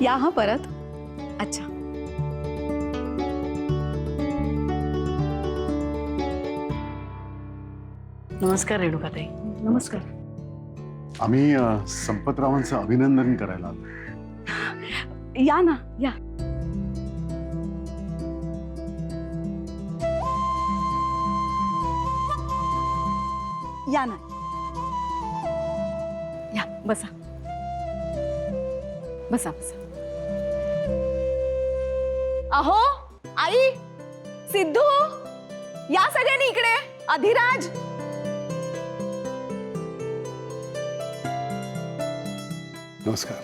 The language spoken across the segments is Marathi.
या हा परत. अच्छा. नमस्कार रेणुकाताई. नमस्कार. आम्ही संपतरावांचं अभिनंदन करायला आलो. या ना या. या ना. या बसा बसा बसा. अहो आई, सिद्धू, या सगळ्यांनी इकडे. अधिराज. नमस्कार.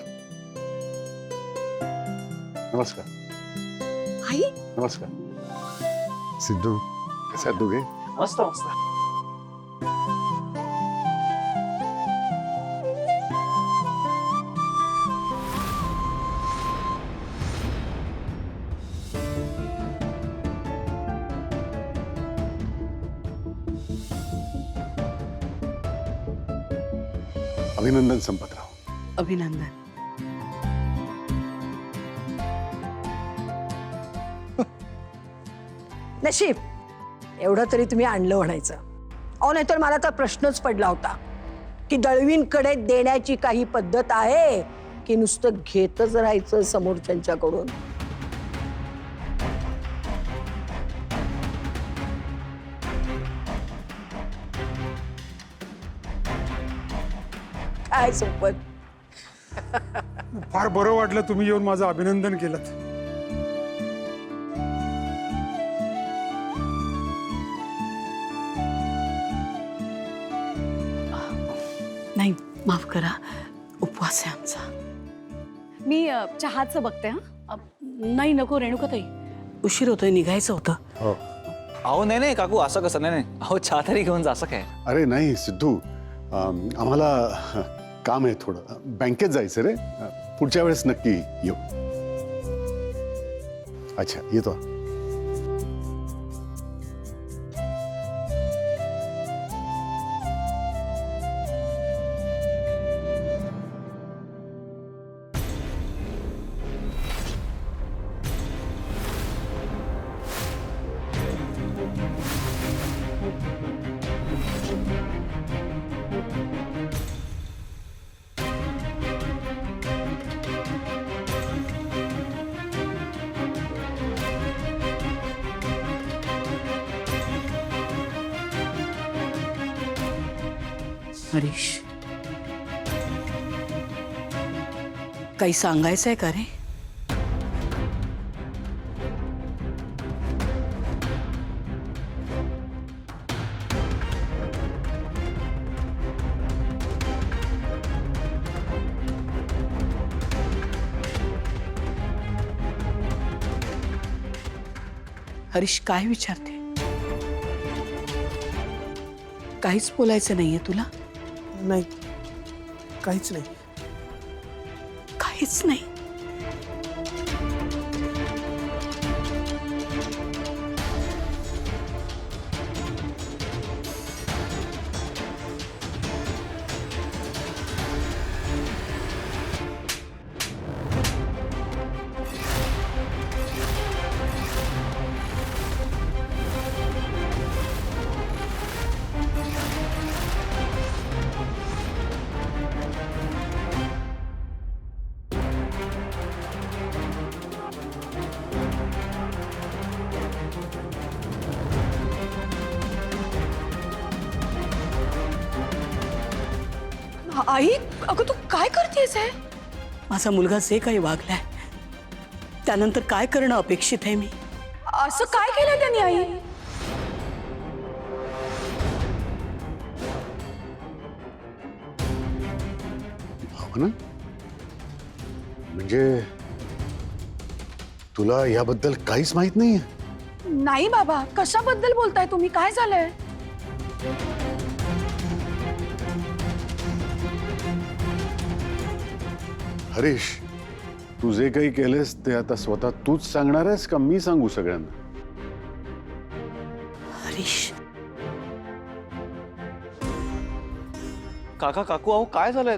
नमस्कार. आई. नमस्कार. सिद्धू, कसे आहात दोघे? मस्त मस्त. अभिनंदन संपतराव. अभिनंदन. नशीब एवढं तरी तुम्ही आणलं म्हणायचं. अहो नाहीतर मला तर प्रश्नच पडला होता की दळवींकडे देण्याची काही पद्धत आहे की नुसतं घेतच राहायचं समोरच्यांच्याकडून. काय संपत. फार बरं वाटलं तुम्ही येऊन माझं अभिनंदन केलं. नाही, माफ करा, उपवास आहे आमचा. मी चहाचं बघते. हा. नाही नको रेणुकाताई, उशीर होतोय, निघायचं होतं. अहो नाही नाही काकू, असं कसं? नाही नाही, अहो चहा तरी घेऊन जा. असं काय? अरे नाही सिद्धू, आम्हाला काम आहे थोडं. बँकेत जायचं रे. पुढच्या वेळेस नक्की येऊ. अच्छा, येतो. हरीश, काही सांगायचंय का रे? हरीश, काय विचारते? काहीच बोलायचं नाहीये तुला? नाही, काहीच नाही. काहीच नाही. आई, अगं तू काय करतेस आहे? माझा मुलगा जे काही वागलाय त्यानंतर काय करणं अपेक्षित आहे मी? असं काय केलं त्यांनी आई? भावना, म्हणजे तुला याबद्दल काहीच माहित नाहीये? नाही बाबा, कशाबद्दल बोलताय तुम्ही? काय झालंय? हरीश, तू जे काही केलेस ते आता स्वतः तूच सांगणार आहेस का मी सांगू सगळ्यांना? हरीश, काका काकू, अहो काय झालंय?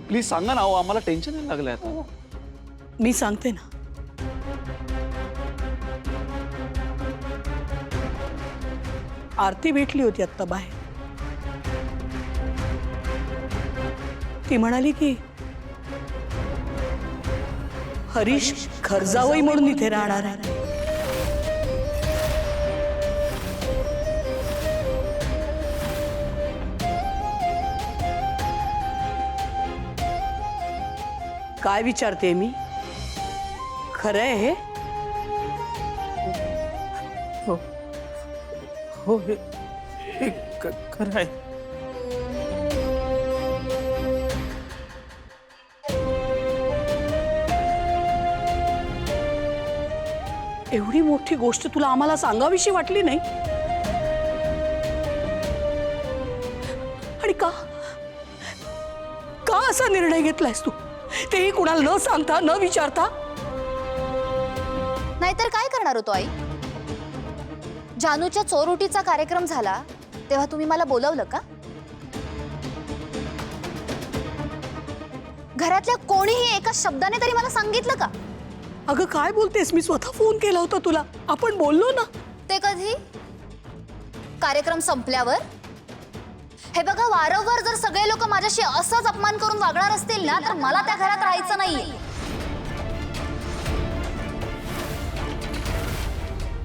प्लीज सांगा ना. अहो आम्हाला टेन्शन यायला लागलंय आता. मी सांगते ना. आरती भेटली होती आत्ता बाहेर. ती म्हणाली की हरीश खर्जावई म्हणून इथे राहणार आहे. काय विचारते मी? खरं आहे हे? हो हो हे खरं आहे. एवढी मोठी गोष्ट तुला आम्हाला सांगावीशी वाटली नाही? आणि का का असा निर्णय घेतलायस तू? तेही कुणाला न सांगता न विचारता? नाहीतर काय करणार होतो आई? जानूच्या चोरुटीचा कार्यक्रम झाला तेव्हा तुम्ही मला बोलवलं का? घरातल्या कोणीही एका शब्दाने तरी मला सांगितलं का? अगं काय बोलतेस? मी स्वतः फोन केला होता तुला. आपण बोललो ना. ते कधी? कार्यक्रम संपल्यावर? हे बघा, वारंवार जर सगळे लोक माझ्याशी असंच अपमान करून वागणार असतील ना, तर मला त्या घरात राहायचं नाहीये.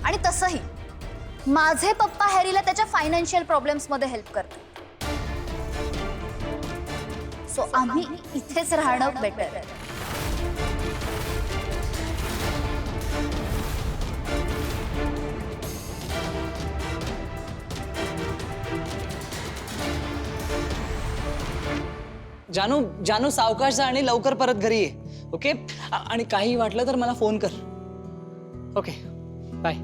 आणि तसंही माझे पप्पा हॅरीला त्याच्या फायनान्शियल प्रॉब्लेम्स मध्ये हेल्प करतात. सो आम्ही इथेच राहणं बेटर. जानू जानू सावकाश जा आणि लवकर परत घरी ये. ओके? आणि काही वाटलं तर मला फोन कर. Okay bye.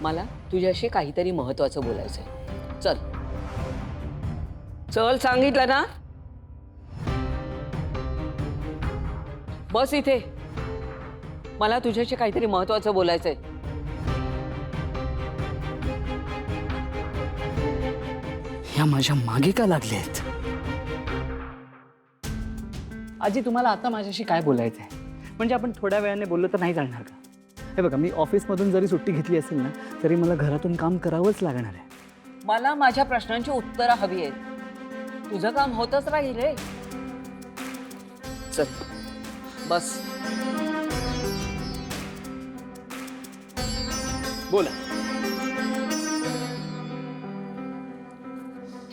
मला तुझ्याशी काहीतरी महत्वाचं बोलायचंय. चल चल, सांगितलं ना. बस इथे. मला तुझ्याशी काहीतरी महत्वाचं बोलायचंय. ह्या माझ्या मागे का लागले आहेत? आजी, तुम्हाला आता माझ्याशी काय बोलायचंय? म्हणजे आपण थोड्या वेळाने बोललो तर नाही चालणार का? हे बघा, मी ऑफिसमधून जरी सुट्टी घेतली असेल ना, तरी मला घरातून काम करावंच लागणार आहे. मला माझ्या प्रश्नांची उत्तरं हवी आहेत. तुझं काम होतच राहील रे. चल बस. बोला.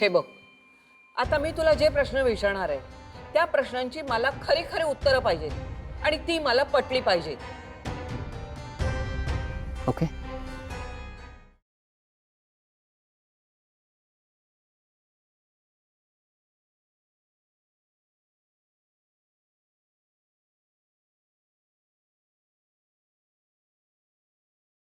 हे बघ, आता मी तुला जे प्रश्न विचारणार आहे त्या प्रश्नांची मला खरी खरी उत्तरं पाहिजेत आणि ती मला पटली पाहिजेत. ओके?